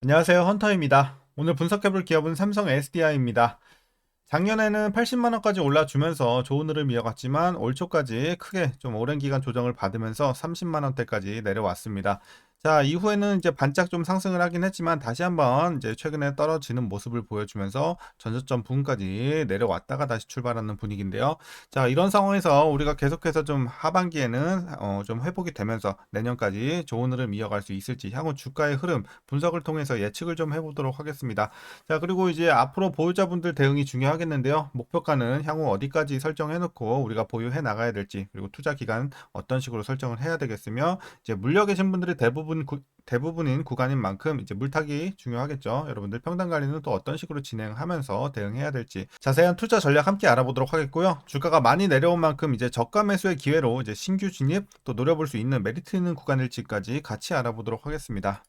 안녕하세요, 헌터입니다. 오늘 분석해볼 기업은 삼성 SDI입니다. 작년에는 80만원까지 올라주면서 좋은 흐름 이어갔지만 올 초까지 크게 좀 오랜 기간 조정을 받으면서 30만원대까지 내려왔습니다. 자, 이후에는 이제 반짝 좀 상승을 하긴 했지만 다시 한번 이제 최근에 떨어지는 모습을 보여주면서 전저점 부근까지 내려왔다가 다시 출발하는 분위기인데요. 자, 이런 상황에서 우리가 계속해서 좀 하반기에는 좀 회복이 되면서 내년까지 좋은 흐름 이어갈 수 있을지 향후 주가의 흐름 분석을 통해서 예측을 좀 해보도록 하겠습니다. 자, 그리고 이제 앞으로 보유자분들 대응이 중요하겠는데요. 목표가는 향후 어디까지 설정해 놓고 우리가 보유해 나가야 될지, 그리고 투자 기간 어떤 식으로 설정을 해야 되겠으며, 이제 물려 계신 분들이 대부분인 구간인 만큼 이제 물타기 중요하겠죠. 여러분들 평단 관리는 또 어떤 식으로 진행하면서 대응해야 될지 자세한 투자 전략 함께 알아보도록 하겠고요. 주가가 많이 내려온 만큼 이제 저가 매수의 기회로 이제 신규 진입 또 노려볼 수 있는 메리트 있는 구간일지까지 같이 알아보도록 하겠습니다.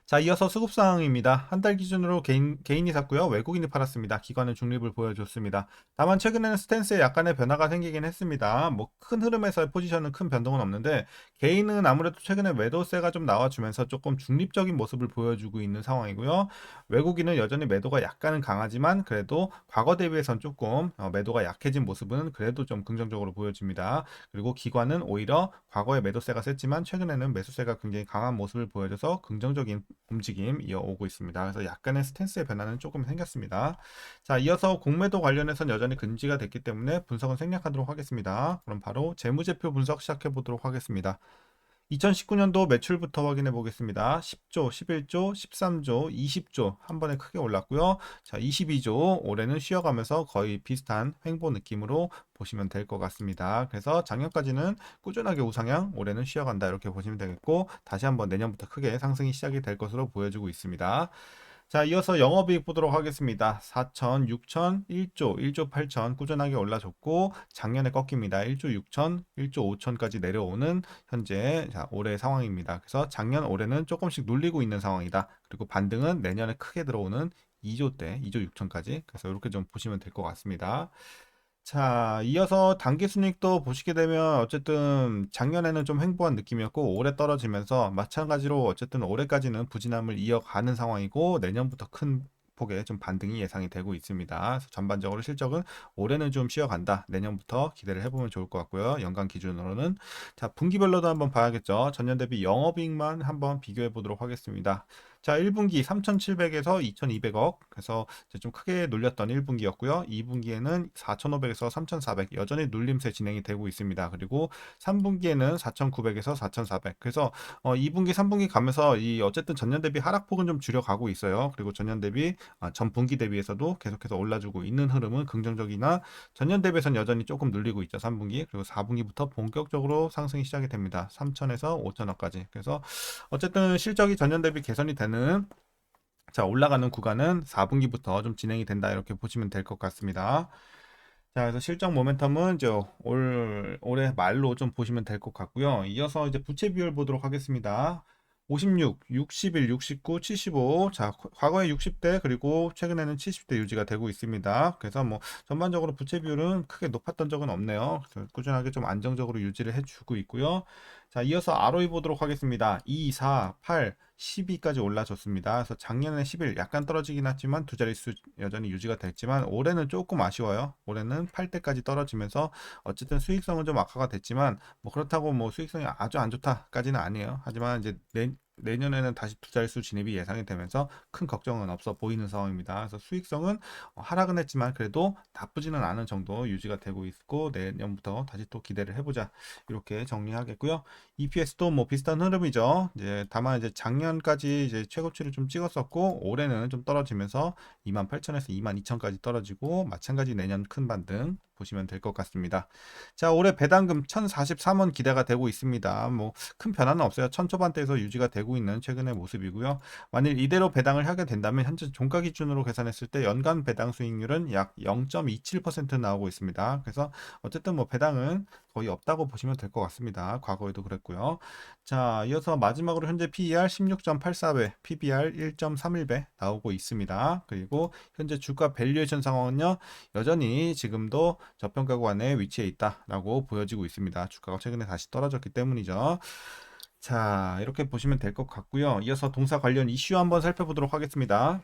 자, 이어서 수급 상황입니다. 한 달 기준으로 개인이 샀고요. 외국인이 팔았습니다. 기관은 중립을 보여줬습니다. 다만 최근에는 스탠스에 약간의 변화가 생기긴 했습니다. 뭐 큰 흐름에서의 포지션은 큰 변동은 없는데, 개인은 아무래도 최근에 매도세가 좀 나와주면서 조금 중립적인 모습을 보여주고 있는 상황이고요. 외국인은 여전히 매도가 약간은 강하지만 그래도 과거 대비해선 조금 매도가 약해진 모습은 그래도 좀 긍정적으로 보여집니다. 그리고 기관은 오히려 과거에 매도세가 셌지만 최근에는 매수세가 굉장히 강한 모습을 보여줘서 긍정적인 움직임 이어오고 있습니다. 그래서 약간의 스탠스의 변화는 조금 생겼습니다. 자, 이어서 공매도 관련해서는 여전히 금지가 됐기 때문에 분석은 생략하도록 하겠습니다. 그럼 바로 재무제표 분석 시작해 보도록 하겠습니다. 2019년도 매출부터 확인해 보겠습니다. 10조, 11조, 13조, 20조 한 번에 크게 올랐고요. 자, 22조 올해는 쉬어가면서 거의 비슷한 횡보 느낌으로 보시면 될 것 같습니다. 그래서 작년까지는 꾸준하게 우상향, 올해는 쉬어간다 이렇게 보시면 되겠고, 다시 한번 내년부터 크게 상승이 시작이 될 것으로 보여지고 있습니다. 자, 이어서 영업이익 보도록 하겠습니다. 4천, 6천, 1조, 1조 8천 꾸준하게 올라줬고 작년에 꺾입니다. 1조 6천, 1조 5천까지 내려오는 현재 자, 올해 상황입니다. 그래서 작년 올해는 조금씩 눌리고 있는 상황이다. 그리고 반등은 내년에 크게 들어오는 2조 대, 2조 6천까지. 그래서 이렇게 좀 보시면 될 것 같습니다. 자, 이어서 단기 순이익도 보시게 되면 어쨌든 작년에는 좀 횡보한 느낌이었고 올해 떨어지면서 마찬가지로 어쨌든 올해까지는 부진함을 이어가는 상황이고 내년부터 큰 폭의 좀 반등이 예상이 되고 있습니다. 그래서 전반적으로 실적은 올해는 좀 쉬어간다. 내년부터 기대를 해보면 좋을 것 같고요. 연간 기준으로는 자, 분기별로도 한번 봐야겠죠. 전년 대비 영업이익만 한번 비교해 보도록 하겠습니다. 자, 1분기 3,700에서 2,200억. 그래서 이제 좀 크게 눌렸던 1분기였고요. 2분기에는 4,500에서 3,400 여전히 눌림세 진행이 되고 있습니다. 그리고 3분기에는 4,900에서 4,400. 그래서 2분기, 3분기 가면서 이 어쨌든 전년 대비 하락폭은 좀 줄여가고 있어요. 그리고 전년 대비 전 분기 대비해서도 계속해서 올라주고 있는 흐름은 긍정적이나 전년 대비해서는 여전히 조금 눌리고 있죠. 3분기. 그리고 4분기부터 본격적으로 상승이 시작이 됩니다. 3천에서 5천원까지. 그래서 어쨌든 실적이 전년 대비 개선이 되는 자, 올라가는 구간은 4분기부터 좀 진행이 된다 이렇게 보시면 될 것 같습니다. 자, 그래서 실적 모멘텀은 이제 올해 말로 좀 보시면 될 것 같고요. 이어서 이제 부채 비율 보도록 하겠습니다. 56, 61, 69, 75. 자, 과거에 60대 그리고 최근에는 70대 유지가 되고 있습니다. 그래서 뭐 전반적으로 부채 비율은 크게 높았던 적은 없네요. 그래서 꾸준하게 좀 안정적으로 유지를 해주고 있고요. 자, 이어서 ROE 보도록 하겠습니다. 2, 4, 8, 12까지 올라줬습니다. 그래서 작년에 11 약간 떨어지긴 했지만 두 자릿수 여전히 유지가 됐지만 올해는 조금 아쉬워요. 올해는 8대까지 떨어지면서 어쨌든 수익성은 좀 악화가 됐지만 뭐 그렇다고 뭐 수익성이 아주 안 좋다까지는 아니에요. 하지만 이제 내년에는 다시 두 자릿수 진입이 예상이 되면서 큰 걱정은 없어 보이는 상황입니다. 그래서 수익성은 하락은 했지만 그래도 나쁘지는 않은 정도 유지가 되고 있고 내년부터 다시 또 기대를 해보자 이렇게 정리하겠고요. EPS도 뭐 비슷한 흐름이죠. 이제 다만 이제 작년까지 이제 최고치를 좀 찍었었고 올해는 좀 떨어지면서 28,000에서 22,000까지 떨어지고 마찬가지 내년 큰 반등 보시면 될 것 같습니다. 자, 올해 배당금 1,043원 기대가 되고 있습니다. 뭐 큰 변화는 없어요. 1,000 초반대에서 유지가 되고 있는 최근의 모습이고요. 만일 이대로 배당을 하게 된다면 현재 종가 기준으로 계산했을 때 연간 배당 수익률은 약 0.27% 나오고 있습니다. 그래서 어쨌든 뭐 배당은 거의 없다고 보시면 될 것 같습니다. 과거에도 그랬고요. 자, 이어서 마지막으로 현재 PER 16.84배, PBR 1.31배 나오고 있습니다. 그리고 현재 주가 밸류에이션 상황은요, 여전히 지금도 저평가 구간에 위치해 있다라고 보여지고 있습니다. 주가가 최근에 다시 떨어졌기 때문이죠. 자, 이렇게 보시면 될 것 같고요. 이어서 동사 관련 이슈 한번 살펴보도록 하겠습니다.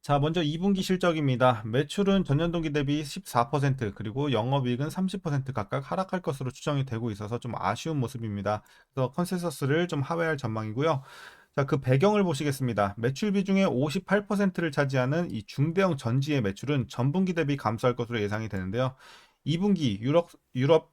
자, 먼저 2분기 실적입니다. 매출은 전년 동기 대비 14%, 그리고 영업이익은 30% 각각 하락할 것으로 추정이 되고 있어서 좀 아쉬운 모습입니다. 그래서 컨센서스를 좀 하회할 전망이고요. 자, 그 배경을 보시겠습니다. 매출 비중의 58%를 차지하는 이 중대형 전지의 매출은 전분기 대비 감소할 것으로 예상이 되는데요. 2분기 유럽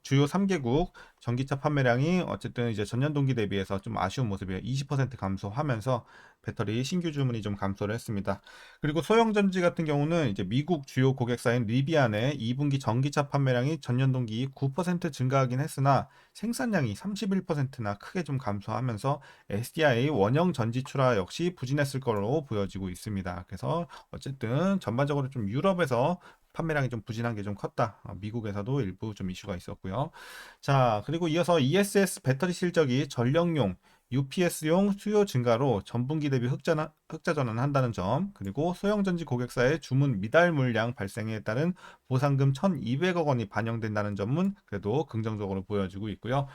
주요 3개국 전기차 판매량이 어쨌든 이제 전년 동기 대비해서 좀 아쉬운 모습이에요. 20% 감소하면서 배터리 신규 주문이 좀 감소를 했습니다. 그리고 소형 전지 같은 경우는 이제 미국 주요 고객사인 리비안의 2분기 전기차 판매량이 전년 동기 9% 증가하긴 했으나 생산량이 31%나 크게 좀 감소하면서 SDI 원형 전지 출하 역시 부진했을 걸로 보여지고 있습니다. 그래서 어쨌든 전반적으로 좀 유럽에서 판매량이 좀 부진한 게 좀 컸다. 미국에서도 일부 좀 이슈가 있었고요. 자, 그리고 이어서 ESS 배터리 실적이 전력용, UPS용 수요 증가로 전분기 대비 흑자 전환한다는 점, 그리고 소형전지 고객사의 주문 미달 물량 발생에 따른 보상금 1,200억 원이 반영된다는 점은 그래도 긍정적으로 보여지고 있고요.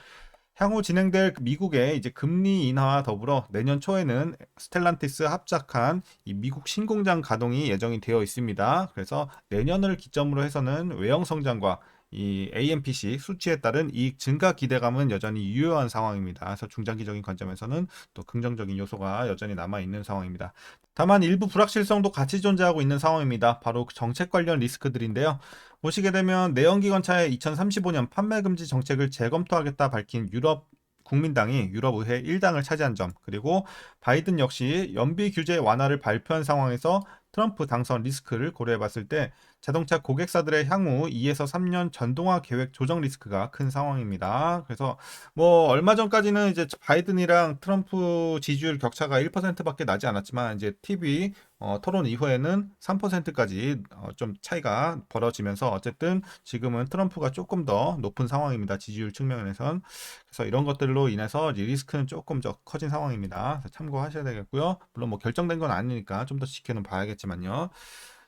향후 진행될 미국의 이제 금리 인하와 더불어 내년 초에는 스텔란티스 합작한 이 미국 신공장 가동이 예정이 되어 있습니다. 그래서 내년을 기점으로 해서는 외형 성장과 이 AMPC 수치에 따른 이익 증가 기대감은 여전히 유효한 상황입니다. 그래서 중장기적인 관점에서는 또 긍정적인 요소가 여전히 남아 있는 상황입니다. 다만 일부 불확실성도 같이 존재하고 있는 상황입니다. 바로 정책 관련 리스크들인데요. 보시게 되면 내연기관차의 2035년 판매 금지 정책을 재검토하겠다 밝힌 유럽 국민당이 유럽의회 1당을 차지한 점, 그리고 바이든 역시 연비 규제 완화를 발표한 상황에서 트럼프 당선 리스크를 고려해 봤을 때 자동차 고객사들의 향후 2에서 3년 전동화 계획 조정 리스크가 큰 상황입니다. 그래서 뭐 얼마 전까지는 이제 바이든이랑 트럼프 지지율 격차가 1%밖에 나지 않았지만 이제 TV 토론 이후에는 3%까지 좀 차이가 벌어지면서 어쨌든 지금은 트럼프가 조금 더 높은 상황입니다. 지지율 측면에선. 그래서 이런 것들로 인해서 리스크는 조금 더 커진 상황입니다. 그래서 참고하셔야 되겠고요. 물론 뭐 결정된 건 아니니까 좀 더 지켜는 봐야겠지만요.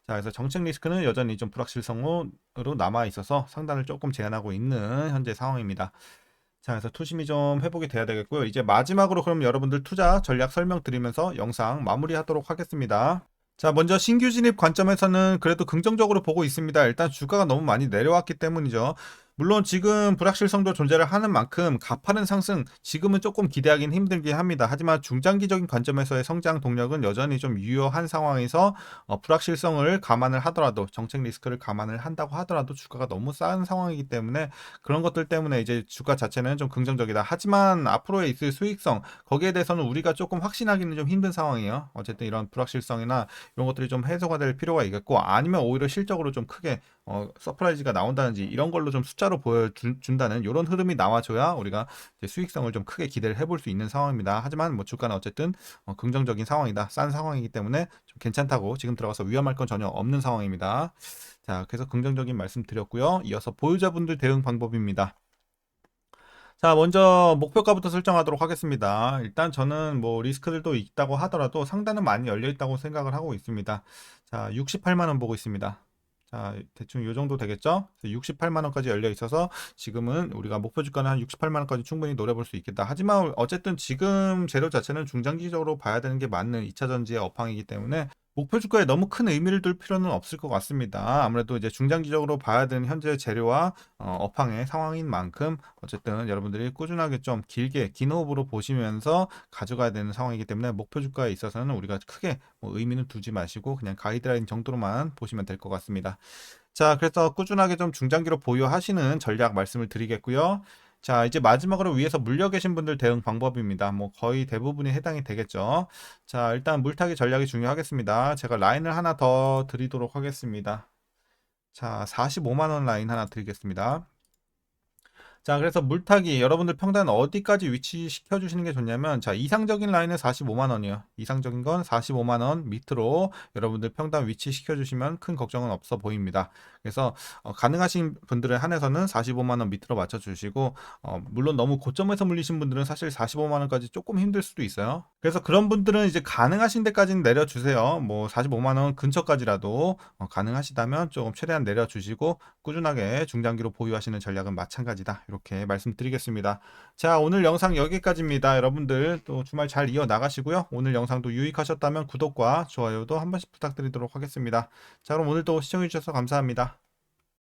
자, 그래서 정책 리스크는 여전히 좀 불확실성으로 남아 있어서 상단을 조금 제한하고 있는 현재 상황입니다. 자, 그래서 투심이 좀 회복이 돼야 되겠고요. 이제 마지막으로 그럼 여러분들 투자 전략 설명드리면서 영상 마무리하도록 하겠습니다. 자, 먼저 신규 진입 관점에서는 그래도 긍정적으로 보고 있습니다. 일단 주가가 너무 많이 내려왔기 때문이죠. 물론 지금 불확실성도 존재를 하는 만큼 가파른 상승 지금은 조금 기대하기는 힘들긴 합니다. 하지만 중장기적인 관점에서의 성장 동력은 여전히 좀 유효한 상황에서 불확실성을 감안을 하더라도 정책 리스크를 감안을 한다고 하더라도 주가가 너무 싼 상황이기 때문에 그런 것들 때문에 이제 주가 자체는 좀 긍정적이다. 하지만 앞으로의 있을 수익성 거기에 대해서는 우리가 조금 확신하기는 좀 힘든 상황이에요. 어쨌든 이런 불확실성이나 이런 것들이 좀 해소가 될 필요가 있겠고 아니면 오히려 실적으로 좀 크게 서프라이즈가 나온다든지 이런 걸로 좀 숫자로 보여준다는 이런 흐름이 나와줘야 우리가 이제 수익성을 좀 크게 기대를 해볼 수 있는 상황입니다. 하지만 뭐 주가는 어쨌든 긍정적인 상황이다. 싼 상황이기 때문에 좀 괜찮다고 지금 들어가서 위험할 건 전혀 없는 상황입니다. 자, 그래서 긍정적인 말씀 드렸고요. 이어서 보유자분들 대응 방법입니다. 자, 먼저 목표가부터 설정하도록 하겠습니다. 일단 저는 뭐 리스크들도 있다고 하더라도 상단은 많이 열려 있다고 생각을 하고 있습니다. 자, 68만 원 보고 있습니다. 자, 대충 요 정도 되겠죠? 68만 원까지 열려 있어서 지금은 우리가 목표 주가는 한 68만 원까지 충분히 노려볼 수 있겠다. 하지만 어쨌든 지금 재료 자체는 중장기적으로 봐야 되는 게 맞는 2차 전지의 업황이기 때문에 목표 주가에 너무 큰 의미를 둘 필요는 없을 것 같습니다. 아무래도 이제 중장기적으로 봐야 되는 현재 재료와 업황의 상황인 만큼 어쨌든 여러분들이 꾸준하게 좀 길게 긴 호흡으로 보시면서 가져가야 되는 상황이기 때문에 목표 주가에 있어서는 우리가 크게 뭐 의미는 두지 마시고 그냥 가이드라인 정도로만 보시면 될 것 같습니다. 자, 그래서 꾸준하게 좀 중장기로 보유하시는 전략 말씀을 드리겠고요. 자, 이제 마지막으로 위에서 물려 계신 분들 대응 방법입니다. 뭐 거의 대부분이 해당이 되겠죠. 자, 일단 물타기 전략이 중요하겠습니다. 제가 라인을 하나 더 드리도록 하겠습니다. 자, 45만 원 라인 하나 드리겠습니다. 자, 그래서 물타기 여러분들 평단 어디까지 위치시켜 주시는 게 좋냐면 자, 이상적인 라인은 45만 원이요. 이상적인 건 45만 원 밑으로 여러분들 평단 위치시켜 주시면 큰 걱정은 없어 보입니다. 그래서 가능하신 분들에 한해서는 45만 원 밑으로 맞춰 주시고 물론 너무 고점에서 물리신 분들은 사실 45만 원까지 조금 힘들 수도 있어요. 그래서 그런 분들은 이제 가능하신 데까지는 내려 주세요. 뭐 45만 원 근처까지라도 가능하시다면 조금 최대한 내려 주시고 꾸준하게 중장기로 보유하시는 전략은 마찬가지다. 이렇게 말씀드리겠습니다. 자, 오늘 영상 여기까지입니다. 여러분들 또 주말 잘 이어 나가시고요. 오늘 영상도 유익하셨다면 구독과 좋아요도 한 번씩 부탁드리도록 하겠습니다. 자, 그럼 오늘도 시청해주셔서 감사합니다.